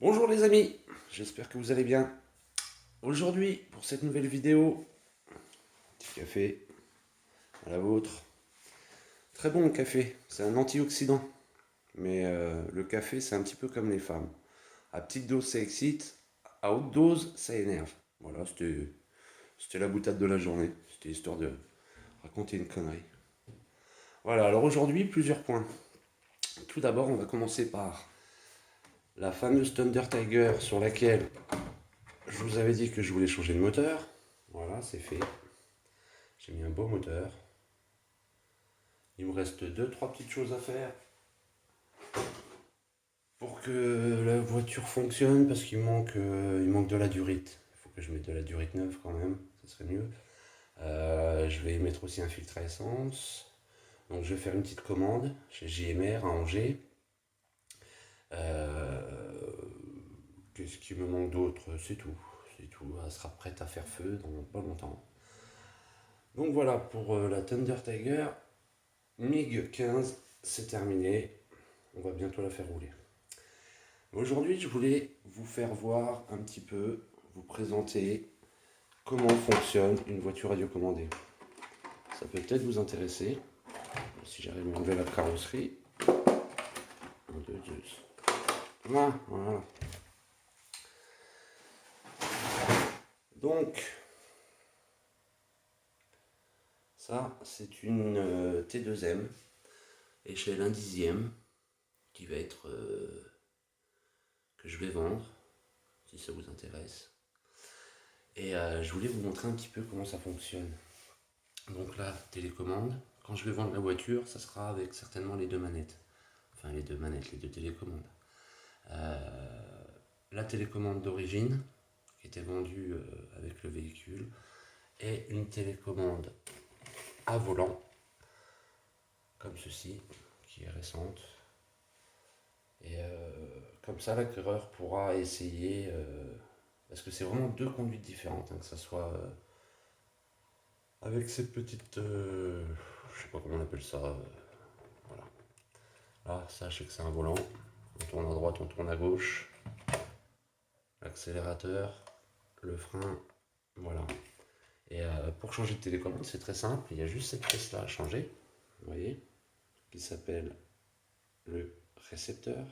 Bonjour les amis, j'espère que vous allez bien. Aujourd'hui, pour cette nouvelle vidéo, petit café à la vôtre. Très bon le café, c'est un antioxydant. Mais le café, c'est un petit peu comme les femmes. À petite dose, ça excite, à haute dose, ça énerve. Voilà, c'était la boutade de la journée. C'était histoire de raconter une connerie. Voilà, alors aujourd'hui, plusieurs points. Tout d'abord, on va commencer par la fameuse Thunder Tiger sur laquelle je vous avais dit que je voulais changer de moteur. Voilà, c'est fait. J'ai mis un beau moteur. Il me reste deux, trois petites choses à faire pour que la voiture fonctionne parce qu'il manque de la durite. Il faut que je mette de la durite neuve quand même, ça serait mieux. Je vais mettre aussi un filtre à essence. Donc je vais faire une petite commande chez JMR à Angers. Euh, Qu'est-ce qui me manque d'autre? C'est tout. C'est tout. Elle sera prête à faire feu dans pas longtemps. Donc voilà pour la Thunder Tiger. MiG 15, c'est terminé. On va bientôt la faire rouler. Aujourd'hui, je voulais vous faire voir un petit peu, vous présenter comment fonctionne une voiture radiocommandée. Ça peut peut-être vous intéresser. Si j'arrive à enlever la carrosserie. Un, deux, deux. Voilà, voilà. Donc, ça, c'est une T2M, échelle 1/10, qui va être que je vais vendre, si ça vous intéresse. Et je voulais vous montrer un petit peu comment ça fonctionne. Donc là, télécommande. Quand je vais vendre la voiture, ça sera avec certainement les deux manettes. Enfin, les deux manettes, les deux télécommandes. La télécommande d'origine, qui était vendue avec le véhicule, et une télécommande à volant, comme ceci, qui est récente. Et comme ça, l'acquéreur pourra essayer, parce que c'est vraiment deux conduites différentes, que ce soit avec cette petite, je sais pas comment on appelle ça, voilà. Là, sachez que c'est un volant. On tourne à droite, on tourne à gauche. L'accélérateur, le frein, voilà. Et pour changer de télécommande, c'est très simple. Il y a juste cette pièce-là à changer, vous voyez, qui s'appelle le récepteur.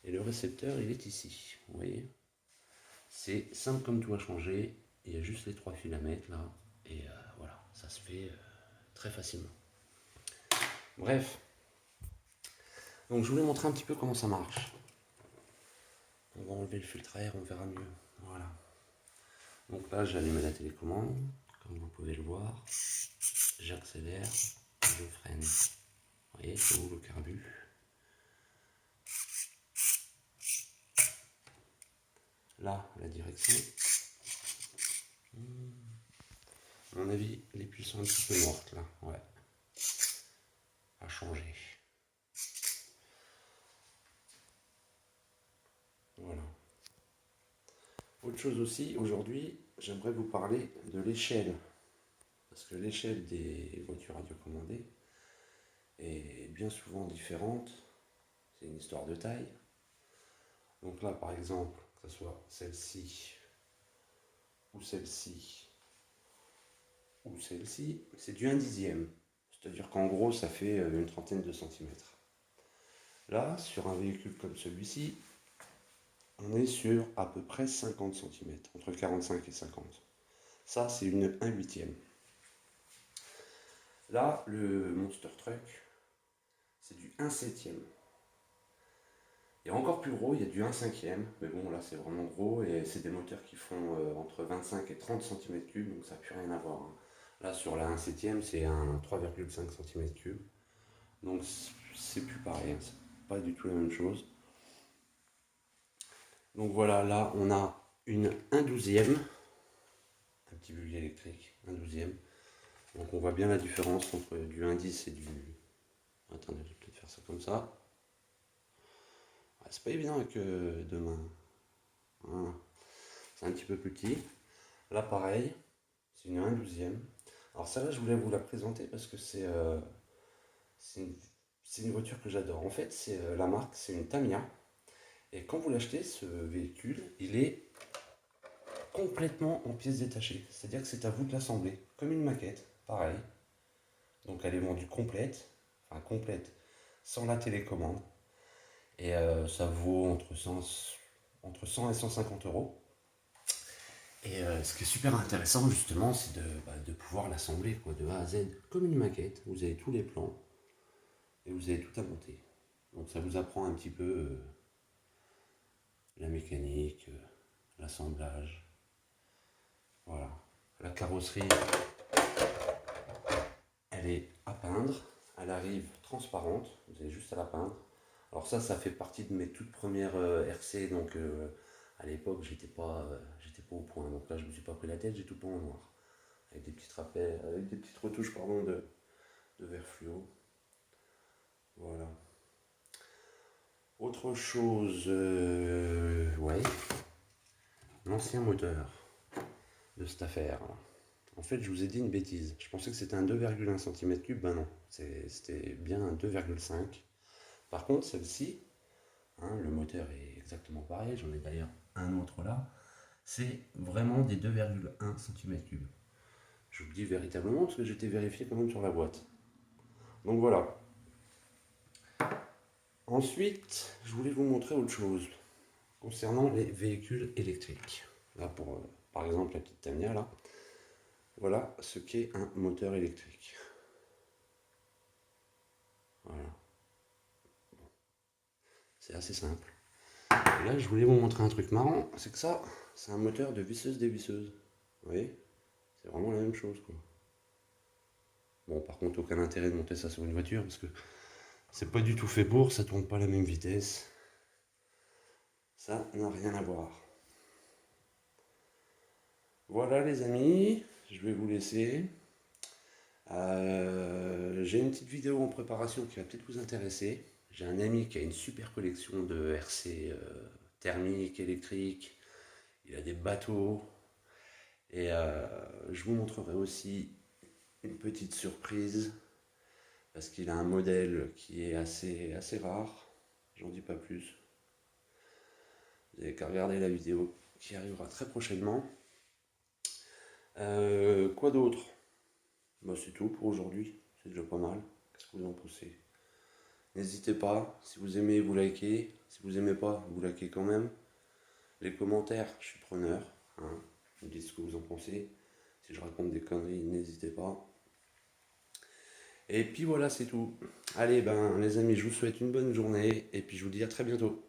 Et le récepteur, il est ici, vous voyez. C'est simple comme tout à changer. Il y a juste les trois fils à mettre là. Et voilà, ça se fait très facilement. Bref. Donc je voulais montrer un petit peu comment ça marche. On va enlever le filtre à air, on verra mieux. Voilà. Donc là, j'allume la télécommande, comme vous pouvez le voir. J'accélère, je freine. Vous voyez, c'est où le carbu? Là, la direction. À mon avis, les puces sont un petit peu mortes là. Ouais. À changer. Voilà. Autre chose aussi, aujourd'hui, j'aimerais vous parler de l'échelle. Parce que l'échelle des voitures radiocommandées est bien souvent différente. C'est une histoire de taille. Donc là, par exemple, que ce soit celle-ci, ou celle-ci, ou celle-ci, c'est du 1/10. C'est-à-dire qu'en gros, ça fait une trentaine de centimètres. Là, sur un véhicule comme celui-ci, on est sur à peu près 50 centimètres, entre 45 et 50. Ça, c'est une 1/8. Là, le Monster Truck, c'est du 1/7. Il y a encore plus gros, il y a du 1/5. Mais bon, là, c'est vraiment gros. Et c'est des moteurs qui font entre 25 et 30 cm3, donc ça n'a plus rien à voir. Là, sur la 1/7, c'est un 3,5 cm3. Donc, c'est plus pareil. C'est pas du tout la même chose. Donc voilà, là, on a une 1/12. Un petit bug électrique, 1/12. Donc on voit bien la différence entre du 1/10 et du... Attendez, je vais peut-être faire ça comme ça. C'est pas évident avec deux mains. Voilà. C'est un petit peu plus petit. Là pareil, c'est une 1/12. Alors celle-là, je voulais vous la présenter parce que c'est une voiture que j'adore. En fait, c'est la marque, c'est une Tamiya. Et quand vous l'achetez, ce véhicule, il est complètement en pièces détachées. C'est-à-dire que c'est à vous de l'assembler, comme une maquette, pareil. Donc elle est vendue complète, enfin complète, sans la télécommande. Et ça vaut entre 100 et 150 euros. Et ce qui est super intéressant justement, c'est de pouvoir l'assembler quoi, de A à Z, comme une maquette. Vous avez tous les plans et vous avez tout à monter. Donc ça vous apprend un petit peu la mécanique, l'assemblage. Voilà. La carrosserie, elle est à peindre. Elle arrive transparente. Vous avez juste à la peindre. Alors ça fait partie de mes toutes premières RC. Donc à l'époque, j'étais pas au point. Donc là, je me suis pas pris la tête. J'ai tout peint en noir. Avec des petites rappels, avec des petites retouches pardon, de verre fluo. Voilà. Autre chose, ouais, l'ancien moteur de cette affaire. En fait, je vous ai dit une bêtise. Je pensais que c'était un 2,1 cm3. Ben non, c'était bien un 2,5. Par contre, celle-ci, hein, le moteur est exactement pareil. J'en ai d'ailleurs un autre là. C'est vraiment des 2,1 cm3. Je vous le dis véritablement parce que j'étais vérifié quand même sur la boîte. Donc voilà. Ensuite, je voulais vous montrer autre chose concernant les véhicules électriques. Là, par exemple, la petite Tamiya, là, voilà ce qu'est un moteur électrique. Voilà. C'est assez simple. Et là, je voulais vous montrer un truc marrant, c'est que ça, c'est un moteur de visseuse-dévisseuse. Vous voyez? C'est vraiment la même chose, quoi. Bon, par contre, aucun intérêt de monter ça sur une voiture, parce que c'est pas du tout fait pour, ça tourne pas à la même vitesse. Ça n'a rien à voir. Voilà les amis, je vais vous laisser. J'ai une petite vidéo en préparation qui va peut-être vous intéresser. J'ai un ami qui a une super collection de RC thermiques, électriques. Il a des bateaux. Et je vous montrerai aussi une petite surprise. Parce qu'il a un modèle qui est assez rare. J'en dis pas plus. Vous n'avez qu'à regarder la vidéo qui arrivera très prochainement. Quoi d'autre? Bah, c'est tout pour aujourd'hui. C'est déjà pas mal. Qu'est-ce que vous en pensez? N'hésitez pas, si vous aimez, vous likez. Si vous aimez pas, vous likez quand même. Les commentaires, je suis preneur. Hein. Vous me dites ce que vous en pensez. Si je raconte des conneries, n'hésitez pas. Et puis voilà, c'est tout. Allez, ben les amis, je vous souhaite une bonne journée. Et puis je vous dis à très bientôt.